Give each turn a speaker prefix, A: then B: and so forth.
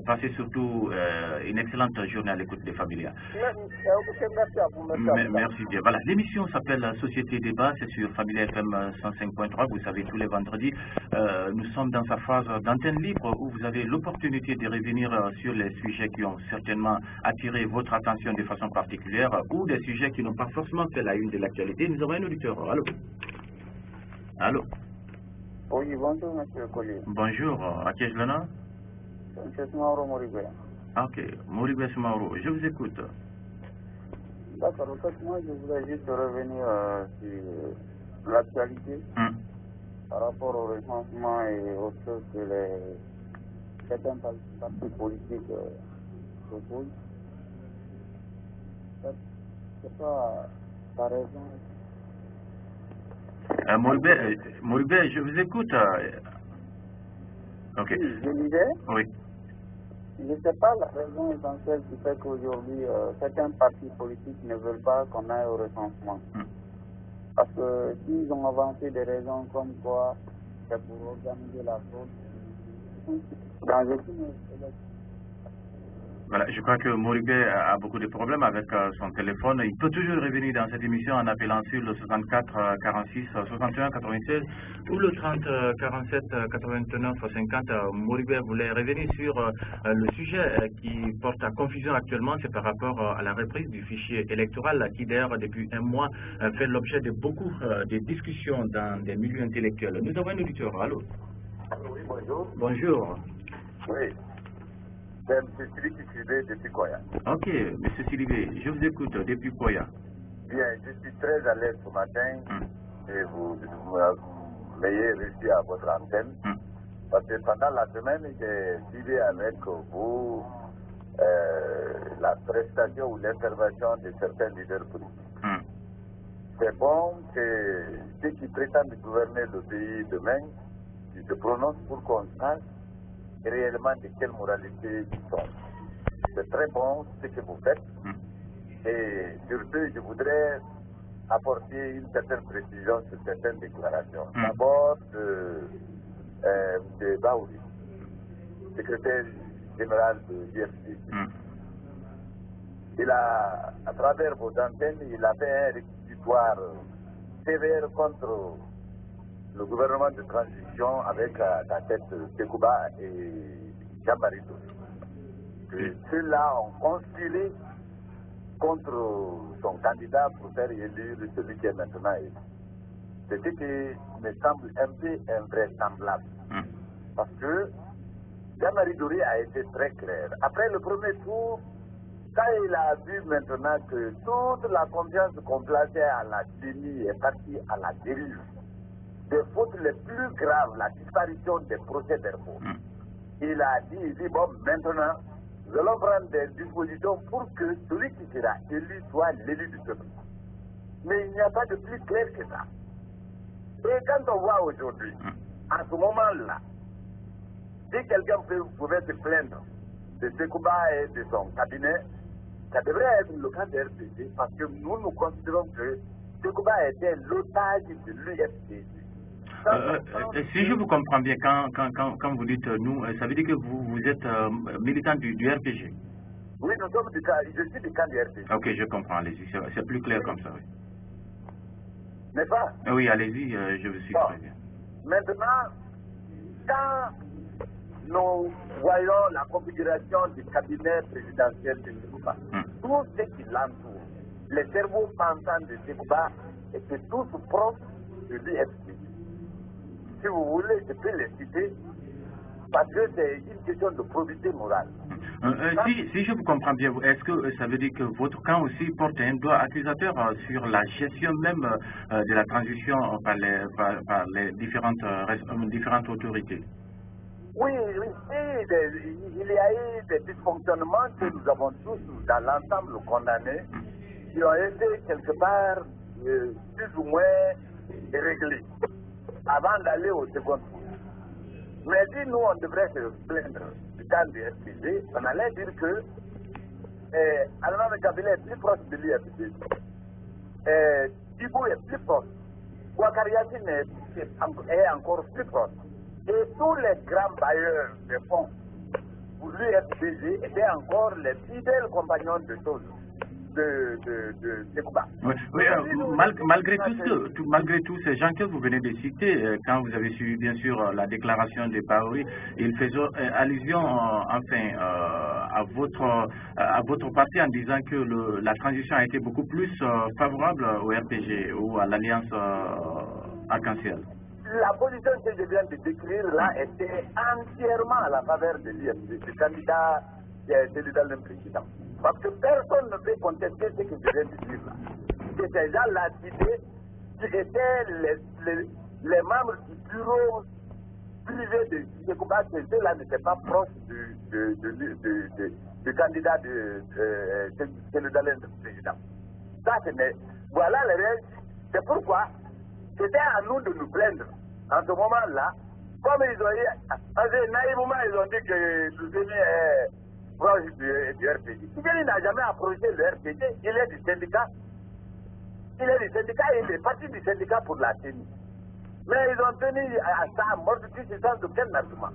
A: passez surtout une excellente journée à l'écoute des Familias.
B: Merci à vous.
A: Merci bien. Voilà, l'émission s'appelle Société Débat, c'est sur Familia FM 105.3, vous savez, tous les vendredis. Nous sommes dans sa phase d'antenne libre où vous avez l'opportunité de revenir sur les sujets qui ont certainement attiré votre attention de façon particulière ou des sujets qui n'ont pas forcément fait la une de l'actualité. Nous avons un auditeur. Allô? Allô?
B: Oui, bonjour, monsieur Collier.
A: Bonjour, à qui ai-je l'honneur?
B: Monsieur Mauro Moribé.
A: Ok, Moribé Mauro, je vous écoute.
B: D'accord, en fait, moi, je voulais juste revenir sur l'actualité par rapport au recensement et aux choses que certains partis politiques proposent. C'est pas la raison.
A: Moribé, je vous écoute. Ok.
B: Oui, je disais.
A: Oui.
B: Je ne sais pas la raison essentielle qui fait qu'aujourd'hui, certains partis politiques ne veulent pas qu'on aille au recensement. Parce que s'ils ont avancé des raisons comme quoi c'est pour organiser la fraude, dans aucune élection.
A: Voilà, je crois que Moribé a beaucoup de problèmes avec son téléphone. Il peut toujours revenir dans cette émission en appelant sur le 64 46 61 96 ou le 30 47 89 50. Moribé voulait revenir sur le sujet qui porte à confusion actuellement, c'est par rapport à la reprise du fichier électoral qui d'ailleurs depuis un mois fait l'objet de beaucoup de discussions dans des milieux intellectuels. Nous avons un auditeur, allô?
C: Oui, bonjour.
A: Bonjour.
C: Oui. C'est M. Siliki Sidibé depuis Koya.
A: Ok, M. Sidibé, je vous écoute depuis Koya.
C: Bien, je suis très à l'aise ce matin et vous m'ayez réussi à votre antenne. Parce que pendant la semaine, j'ai suivi avec vous la prestation ou l'intervention de certains leaders politiques. C'est bon que ceux qui prétendent gouverner le pays demain, ils se prononcent pour qu'on sache réellement de quelle moralité ils sont. C'est très bon ce que vous faites. Et surtout, je voudrais apporter une certaine précision sur certaines déclarations. D'abord, de Baouli, secrétaire général de l'IFC. Il a, à travers vos antennes, il a fait un réquisitoire sévère contre le gouvernement de transition avec la tête Sekouba et Jean-Marie Dossou. Ceux-là ont conspiré contre son candidat pour faire élire celui qui est maintenant élu. C'est ce qui me semble un peu invraisemblable. Parce que Jean-Marie Dossou a été très clair. Après le premier tour, quand il a vu maintenant que toute la confiance qu'on plaçait à la CENI est partie à la dérive, des fautes les plus graves, la disparition des procès-verbaux. Il a dit, bon, maintenant, nous allons prendre des dispositions pour que celui qui sera élu soit l'élu du peuple. Mais il n'y a pas de plus clair que ça. Et quand on voit aujourd'hui, à ce moment-là, si quelqu'un pouvait se plaindre de Sekouba et de son cabinet, ça devrait être le cas de RPC, parce que nous considérons que Sekouba était l'otage de l'UFC.
A: Si je vous comprends bien, quand vous dites nous, ça veut dire que vous êtes militant du RPG.
C: Oui, nous sommes du cas, je suis du camp du RPG.
A: Ok, je comprends, allez-y, c'est plus clair comme ça, oui.
C: N'est-ce pas?
A: Oui, allez-y, je vous suis très bien.
C: Maintenant, quand nous voyons la configuration du cabinet présidentiel de Sekouba, tout ce qui l'entoure, les cerveaux pensants de Sekouba étaient tous proches de l'UFC. Si vous voulez, je peux les citer, parce que c'est une question de probité morale.
A: Si je vous comprends bien, est-ce que ça veut dire que votre camp aussi porte un doigt accusateur sur la gestion même de la transition par les différentes autorités?
C: Oui, il y a eu des dysfonctionnements que nous avons tous, dans l'ensemble, condamnés, qui ont été quelque part plus ou moins réglés avant d'aller au second tour. Mais si nous, on devrait se plaindre du cas du FPG, on allait dire que Alma Kabila est plus proche de l'UFPG. Dibou est plus proche. Ouattara est encore plus proche. Et tous les grands bailleurs de fonds pour lui RPG étaient encore les fidèles compagnons de choses de Sekouba.
A: Oui, malgré tous ces gens que vous venez de citer, quand vous avez suivi bien sûr la déclaration de Paoli, ils faisaient allusion à votre parti en disant que la transition a été beaucoup plus favorable au RPG ou à l'Alliance Arc-en-Ciel.
C: La position que je viens de décrire là était entièrement à la faveur de l'IFP, du candidat qui a été dans le président. Parce que personne ne peut contester ce que je viens de dire là. Que ces gens-là disaient qui étaient les membres du bureau privé de Sekouba, que ceux-là n'étaient pas proches du candidat dans le président. Ça, voilà les règles. C'est pourquoi c'était à nous de nous plaindre. En ce moment-là, comme ils ont dit, naïvement, ils ont dit que Louzeni est proche du RPG. Louzeni n'a jamais approché le RPG, il est du syndicat. Il est du syndicat et il est parti du syndicat pour la tenue. Mais ils ont tenu à ça, mort de puissance de quel argument.